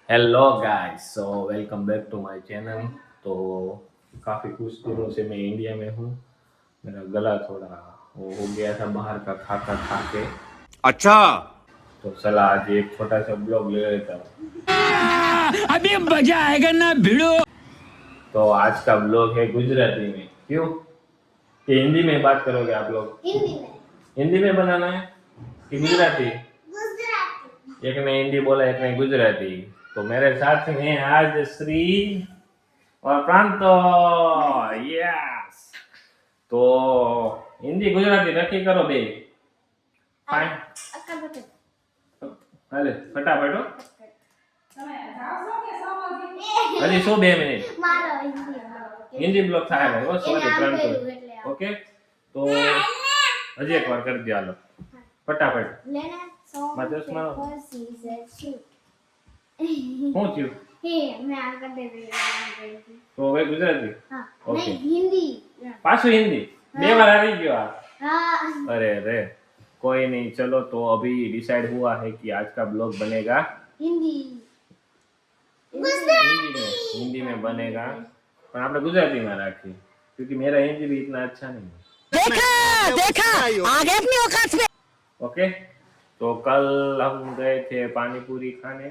Hello guys so welcome back to my channel. तो काफ़ी कुछ दिनों से मैं इंडिया में हूँ। मेरा गला थोड़ा वो हो गया था बाहर का खा के। अच्छा। तो चला आज एक छोटा सा ब्लॉग ले लेता हूँ। अभी मजा आएगा ना भिड़ो। तो आज का ब्लॉग है गुजराती में। क्यों कि हिंदी में बात करोगे आप लोग? हिंदी में बनाना है कि गुजराती? एक ने हिंदी बोला एक ने गुजराती। तो मेरे साथ में आज श्री और प्रांतो। यस। तो हिंदी गुजराती नक्की કરો બે ફાઇન હાલે ફટાફટ હો હજી શું 2 મિનિટ हिंदी બ્લોક થાય ભાઈ ઓ સોરી પ્રાંતો ઓકે તો હજી એક વાર કરી દે હાલો ફટાફટ મારા ચશ્મા શું થયું તો હવે ગુજરાતી ઓકે પાછું हिंदी બે વાર આવી ગયો આ अरे अरे कोई नहीं चलो। तो अभी डिसाइड हुआ है कि आज का ब्लॉग बनेगा हिंदी में बनेगा पर आपने गुजराती में रखी क्योंकि मेरा हिंदी भी इतना अच्छा नहीं है। देखा आगे अपनी औकात में। ओके तो कल हम गए थे पानी पूरी खाने।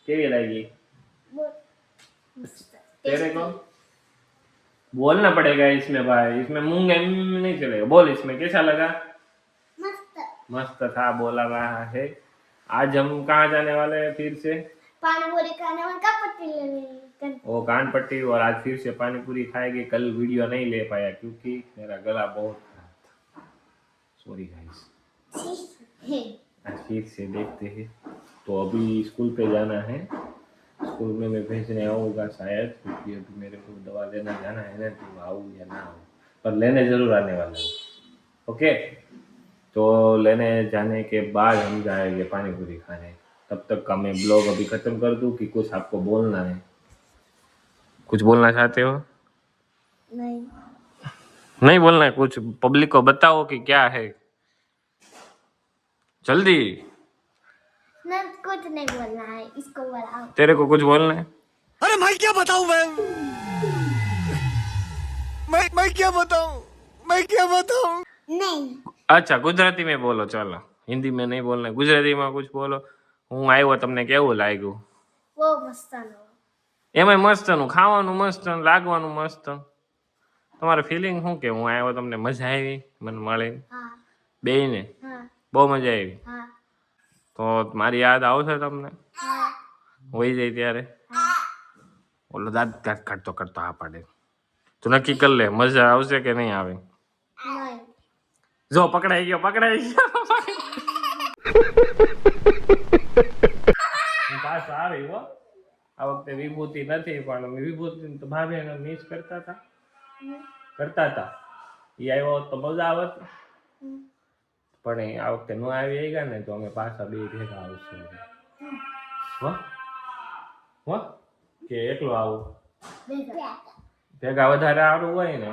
केवी लगी तेरे को? बोलना पड़ेगा इसमें भाई, इसमें मूंग नहीं चलेगा। बोल इसमें कैसा लगा? मस्त था बोला रहा है। आज हम कहाँ जाने वाले हैं फिर से? पानी पूरी खाने में का पट्टी लेने वो कान पट्टी। और आज फिर से पानी पूरी खाएंगे। कल वीडियो नहीं ले पाया क्योंकि मेरा गला बहुत खराब था। Sorry guys. आज फिर से देखते हैं। तो अभी स्कूल पे जाना है। स्कूल में मैं भेजने आऊँगा शायद क्योंकि अभी मेरे को दवा लेना जाना है ना। तो आऊँ या ना आऊँ पर लेने जरूर आने वाला हूँ। ओके तो लेने जाने के बाद हम जाएंगे पानी पूरी खाने। तब तक का मैं ब्लॉग अभी खत्म कर दूं कि कुछ आपको बोलना है? कुछ बोलना चाहते हो? नहीं बोलना है कुछ? पब्लिक को बताओ कि क्या है जल्दी। ना कुछ नहीं बोलना है, इसको बोलाओ। तेरे को कुछ बोलना है? अरे मैं क्या बताऊं मैं क्या बताऊं क्या बताऊं। नहीं अच्छा गुजराती में बोलो चलो। हिंदी में नहीं बोलना है, गुजराती में कुछ बोलो। હું આવ્યો તમને કેવું લાગ્યું? वो मस्तानो એમાં મસ્ત નું ખાવાનું મસ્ત લાગવાનું મસ્ત। તમારે ફિલિંગ શું કે હું આવ્યો તમને મજા આવી મને મળીને हाँ બેયને? हाँ બહુ મજા આવી? हाँ તો મારી યાદ આવશે તમને हाँ હોઈ જાય ત્યારે? ઓલો દાંત દાંત કાઢતો કાઢતો હા પાડે તો નક્કી કર લે મજા આવશે કે નહીં આવે? नहीं જો પકડાઈ ગયો પકડાઈ ગયો હું પાછો આવી હો। આ વખતે વિભૂતિ નથી પણ વિભૂતિ તો ભાભીને મિસ કરતા હતા એ આવ્યો હોત તો મજા આવત પણ આ વખતે ન આવી ગયા ને તો અમે પાછા બે ભેગા આવશું હો હો કે એકલો આવું? ભેગા વધારે આવડું હોય ને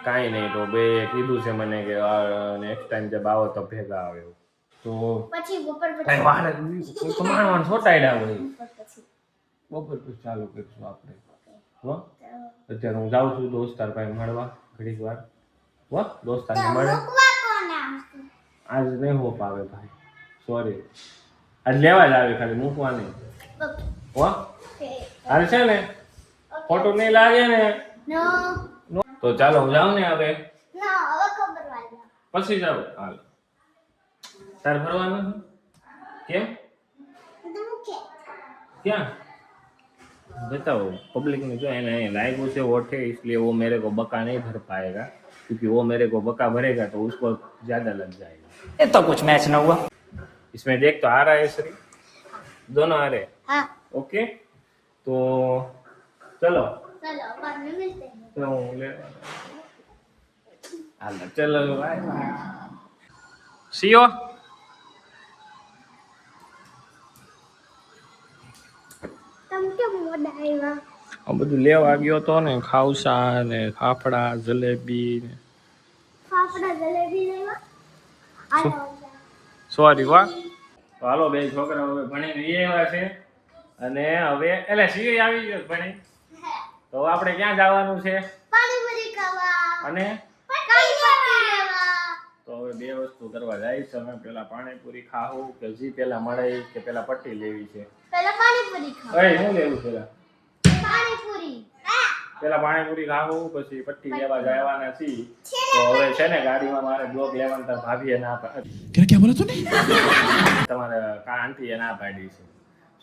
કાંઈ નહીં તો બે કીધું છે મને કે નેક્સ્ટ ટાઈમ જબ આવો તો ભેગા આવ્યો તો પછી બપોર કાંઈ વાર તો મારવાનું છોટાડ્યા હોય પછી બપોર પછી ચાલુ કરીશું આપણે હો। અત્યારે હું જાઉં છું દોસ્તાર ભાઈ મળવા ઘડીક વાર હો। દોસ્તારને મળે મૂકવા કોણ આવશે? આજ નહીં હો પાવે ભાઈ સોરી આજ લેવા જ આવે ખાલી મૂકવા નહીં હો। હાલ છે ને ખોટું નહીં લાગે ને? નો તો ચાલો હું જાઉં ને હવે નો હવે ખબર વાળા પછી જાઉં હાલ તાર ભરવાનું કેમ तुम के क्या बताओ पब्लिक ने जो है ना लाइव से वोट है इसलिए वो मेरे को बका नहीं भर पाएगा क्योंकि वो मेरे को बका भरेगा तो उसको ज्यादा लग जाएगा। ये तो कुछ मैच न हुआ। इसमें देख तो आ रहा है श्री दोनों आ रहे हाँ ओके तो चलो चलो बाद में मिलते हैं। तो ले हाल चलो बाय बाय सी यू। तुम क्यों मोड़ा आया? આ બધું લેવા ગયો તો ને ખાવસા ને ફાફડા જલેબી ને फाफड़ा जलेबी लेवा आया होगा। સોરી વાહ તો હાલો બે છોકરા હવે ભણીને આવ્યા છે અને હવે એટલે સીવી આવી ગયો ભણી. તો આપણે ક્યાં જવાનું છે પાણીપુરી ખાવા અને પાણીપુરી લેવા. તો હવે બે વસ્તુ કરવા જાય છે. અમે પેલા પાણીપુરી ખાવું કે હજી પેલા મળે કે પેલા પટ્ટી લેવી છે? પહેલા પાણીપુરી ખાવા. કઈ શું લેવું પેલા? પાણીપુરી. પેલા પાણીપુરી ખાવું પછી પટ્ટી લેવા જવાના છીએ. તો હવે છે ને ગાડીમાં મારે બ્લોગ લેવાનું તાર ભાભીએ ના પાડી. क्या बोला तूने? તમારે આંટીએ ના પાડી છે.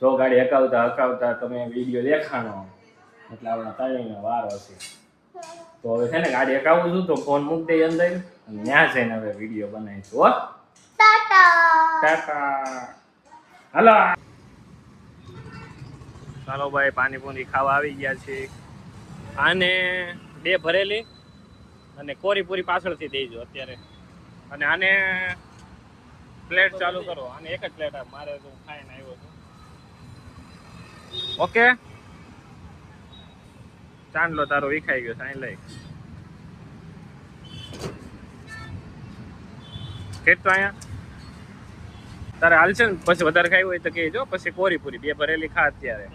જો ગાડી હકાવતા તમે વિડીયો દેખાણો એટલે આપણા ત્રણેયનો વારો છે. તો હવે છે ને ગાડી હકાવું છું તો ફોન મૂક દઈ અંદર અને ત્યાં જઈને હવે વિડીયો બનાવીશું. હો ટાટા. ટાટા. હાલો ચાલો ભાઈ, પાણીપુરી ખાવા આવી ગયા છે. આને 2 ભરેલી અને કોરીપુરી પાછળથી દેજો અત્યારે. અને આને પ્લેટ ચાલુ કરો. આને એક જ પ્લેટ આપ, મારે તો ખાઈને આવ્યો છું. ઓકે ચાંદલો તારો વિખાઈ ગયો, સાઈન લઈ કેટલો અહીંયા તારે હાલશે ને? પછી વધારે ખાઈ હોય તો કહેજો, પછી કોરીપુરી 2 ભરેલી ખા અત્યારે.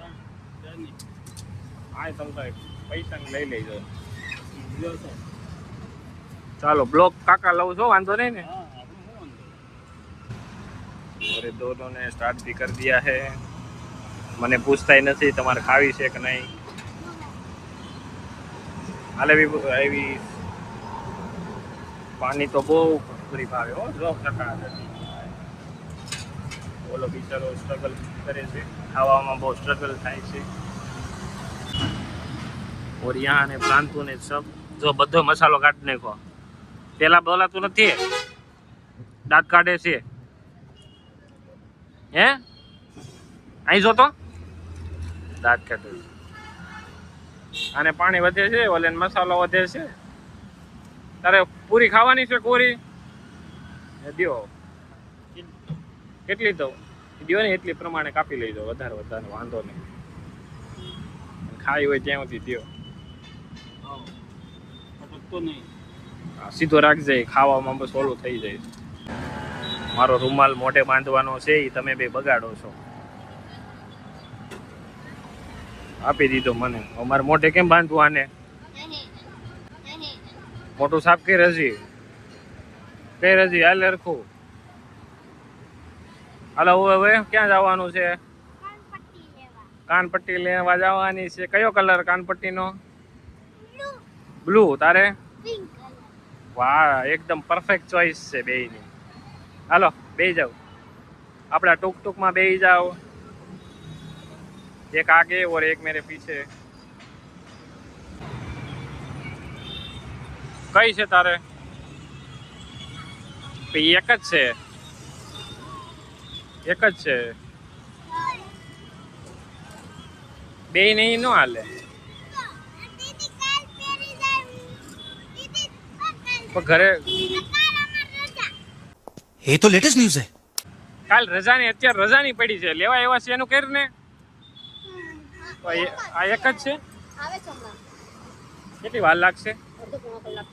હા તમે પૈસા લઈ લેજો. ચાલો બ્લોક કાકા લઉં છો, વાંધો नहीं ને? और दोनों ने स्टार्ट भी कर दिया है. મને પૂછતા નથી તમારે ખાવી છે કે નહીં. હાલે બી આવી પાણી તો બહુ પૂરી ભાવે હો. જો ટકા બોલો બિચારો સ્ટ્રગલ કરે છે, ખાવામાં બહુ સ્ટ્રગલ થાય છે. और यहाँ ने प्रांतु ने सब जो બધો મસાલો કાઢી નાખો. પેલા બોલાતું નથી, દાંત કાઢે છે. હે અહીં જો તો દાંત કાઢે છે. આને પાણી વધે છે, ઓલે મસાલો વધે છે. તારે પૂરી ખાવાની છે કોરી? દ્યો કેટલી તો દ્યો ને એટલી પ્રમાણે કાપી લઈ જાઓ. વધારે વાંધો નહીં. ખાઈ હોય ત્યાં સુધી દ્યો. સીધો રાખજે, ખાવામાં બસ ઓલું થઈ જાય. મારો રૂમાલ મોઢે બાંધવાનો છે, એ તમે બે બગાડો છો. આપી દીધો મને. અમારે મોઢે કેમ બાંધવું આને? મોટું સાફ કઈ રજી કઈ રજી હાલ રખું. હાલો હવે ક્યાં જવાનું છે? કાનપટ્ટી લેવા જવાની છે. કયો કલર કાનપટ્ટીનો? બ્લુ. તારે? વાહ, એકદમ પરફેક્ટ ચોઈસ છે બેયની. હાલો બેહી જાઓ, આપણા ટૂંકમાં બેહી જાઓ. એક આગે और एक मेरे पीछे. કઈ છે તારે? એક જ છે, એક જ છે. બે નહીં નો હાલે. ઘરે ये तो लेटेस्ट न्यूज़ है. કાલ રજાની, અત્યારે રજાની પડી છે, લેવા એવા છે એનું કર ને. આ એક જ છે. આવે છે હમણાં. કેટલી વાર લાગશે? અડધો પોણો કલાક.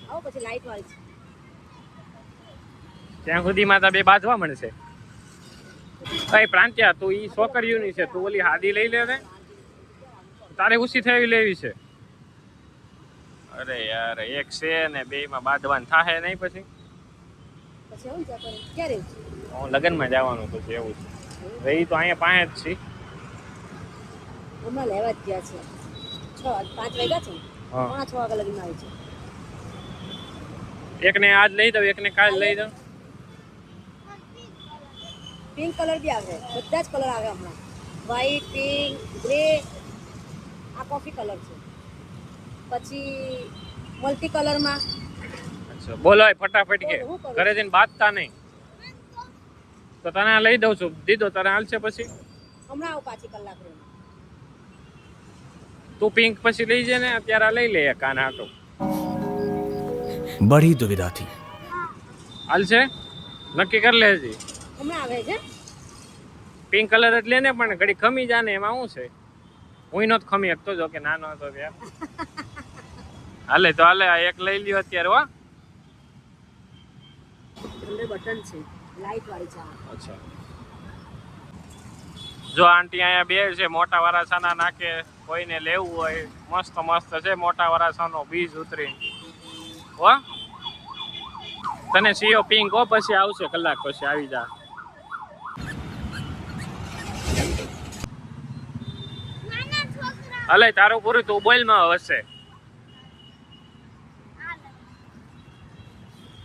આવો પછી લાઈટ વાળી છે. ત્યાં સુધીમાં તો બે બાંધવા મળશે. કઈ પ્રાંત્યા તું ઈ છોકરીઓની છે, તું ઓલી હાદી લઈ લે ને. તારે ઉસી થઈ લેવી છે. અરે યાર, એક છે ને બે માં બાંધવાનું થાહે નહીં પછી? પછી આવું ત્યાં કરે. ક્યારે? હું લગ્નમાં જવાનું પછી એવું છે. રહી તો અહીંયા પાસે જ છે. હમણાં લેવા જ ગયા છે. 5 વાગ્યા છે. હા. 5:30 વાગ્યા લગીને આવી છે. એકને આજ લઈ દઉં, એકને કાલ લઈ દઉં. પિંક કલર બી આવે, બધા જ કલર આવે હમણાં. વ્હાઈટ, પિંક, ગ્રે, આ કોફી કલર છે. પછી મલ્ટી કલરમાં અચ્છા બોલો ફટાફટ કે હું કરું? ઘરે જઈને બાંધતા નહીં. તો તને આ લઈ દઉં છું, દીધો તને હાલશે પછી? હમણાં આવું પાછી કલાક રહે. તું પિંક પછી લઈ જાય ને, અત્યારે આ લઈ લે કાન હાટો. बड़ी दुविधा थी. હાલશે? નક્કી કરી લે હજી. હમણાં આવે છે. પિંક કલર જ લે ને, પણ ઘડી ખમી જા ને, એમાં શું છે? હું નો ખમી શકતો, જો કે નાનો હતો ત્યાં. હાલે તો હાલે, આ એક લઈ લ્યો અત્યારે. હો અંદર બટન છે, લાઈટ વાળી છે. અચ્છા જો આંટી અહીંયા બે છે, મોટા વરાસાના નાકે કોઈને લેવું હોય મસ્ત મસ્ત છે મોટા વરાસાનો બીજ ઉતરી હો. તને સીઓ પિંક હો, પછી આવશે કલાક પછી આવી જા. નાના છોકરા અલે તારું પૂરું તું બોલ માં હશે.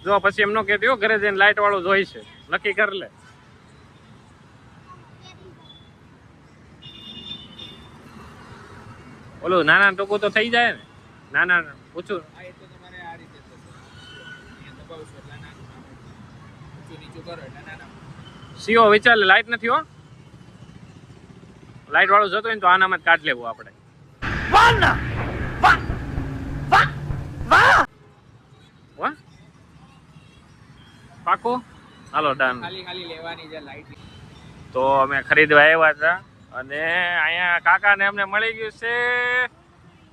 જો પછી એમનો કહેતી હો ઘરે જઈને લાઈટ વાળું જોઈ છે, નક્કી કર લે. ઓલું નાના ટૂંકું તો થઈ જાય ને. નાના પૂછું સીઓ વિચાર લે, લાઈટ નથી હો. લાઈટ વાળું જતો હોય ને તો આનામાં જ કાઢ લેવું આપણે. વાહ પાકું. હાલો ડન. ખાલી લેવાની છે લાઈટ. તો અમે ખરીદવા આવ્યા હતા અને અહીંયા કાકાને અમને મળી ગયું છે.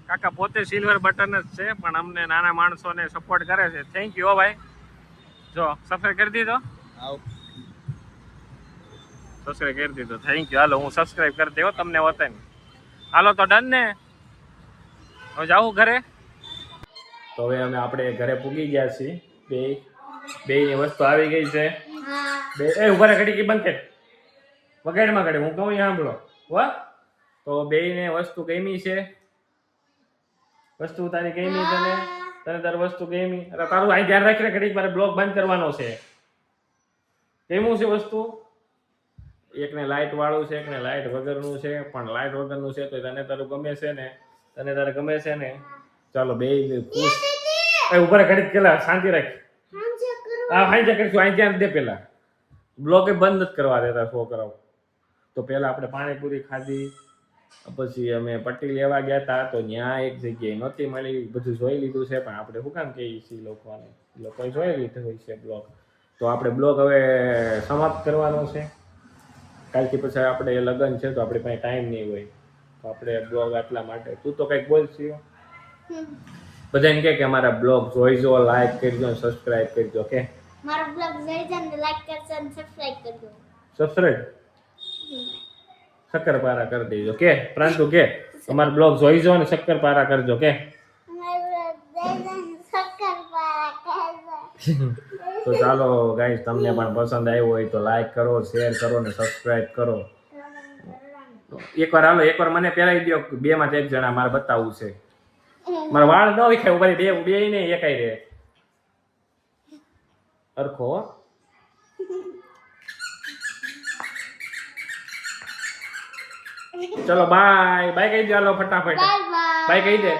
કાકા પોતે સિલ્વર બટન જ છે પણ અમને નાના માણસોને સપોર્ટ કરે છે. થેન્ક યુ હો ભાઈ. જો સબસ્ક્રાઇબ કરી દીધો. સબસ્ક્રાઇબ કરી દીધો, થેન્ક યુ. હાલો હું સબસ્ક્રાઇબ કરી દેવો તમને હોતે ને. હાલો તો ડન ને, હવે જાઉં ઘરે. તો હવે અમે આપણે ઘરે પૂગી ગયા છીએ. બેયની વસ્તુ આવી ગઈ છે. બે એ ઉભા રે, ઘડી બંધ કર વગાડમાં ઘડે હું કહું સાંભળો હો. તો બેયને વસ્તુ ગમી છે. વસ્તુ તારી ગમી તને? તને તારી વસ્તુ ગમી? અરે તારું અહીં ધ્યાન રાખીને ઘડીક મારે બ્લોગ બંધ કરવાનો છે. કેવું છે વસ્તુ? એકને લાઇટ વાળું છે, એકને લાઇટ વગરનું છે. પણ લાઇટ વગરનું છે તો તને તારું ગમે છે ને? તને તારે ગમે છે ને? ચાલો બે ખુશ. એ ઉપર ઘડીક પેલા શાંતિ રાખ. હા હાઈ કરીશું. અહીં ધ્યાન દે. પેલા બ્લોગ બંધ નથી કરવા દેતા છોકરાઓ. તો પેલા આપણે પાણીપુરી ખાધી, પછી અમે પટ્ટી લેવા ગયા હતા તો ત્યાં એક જગ્યાએ નહોતી મળી. બધું જોઈ લીધું છે પણ આપણે શું કામ કહીએ છીએ લોકોએ જોઈ લીધું હોય છે બ્લોગ. તો આપણે બ્લોગ હવે સમાપ્ત કરવાનો છે. કાલથી પછી આપણે લગ્ન છે તો આપણે પાસે ટાઈમ નહીં હોય તો આપણે બ્લોગ આટલા માટે. તું તો કંઈક બોલશી. બધાને કે અમારા બ્લોગ જોઈજો, લાઈક કરજો, સબસ્ક્રાઇબ કરજો. કે મારો બ્લોગ જોઈ જાને, લાઈક કરજો અને સબસ્ક્રાઇબ કરજો. સબસ્ક્રાઇબ શક્કરપારા કરી દેજો. કે પ્રાંતુ કે અમારો બ્લોગ જોઈજો અને શક્કરપારા કરજો. કે તો ચાલો ગાઈસ, તમને પણ પસંદ આવ્યો હોય તો લાઈક કરો, શેર કરો ને સબસ્ક્રાઇબ કરો. એકવાર હાલો, એકવાર મને પહેરાવી દો. બે માંથી એક જણા મારે બતાવવું છે. મારા વાળ ન વિખાય ઉપર. બે નહીં એકાઈ રે અરખો. ચલો બાય બાય કહી દે. હાલો ફટાફટ બાય કહી દે.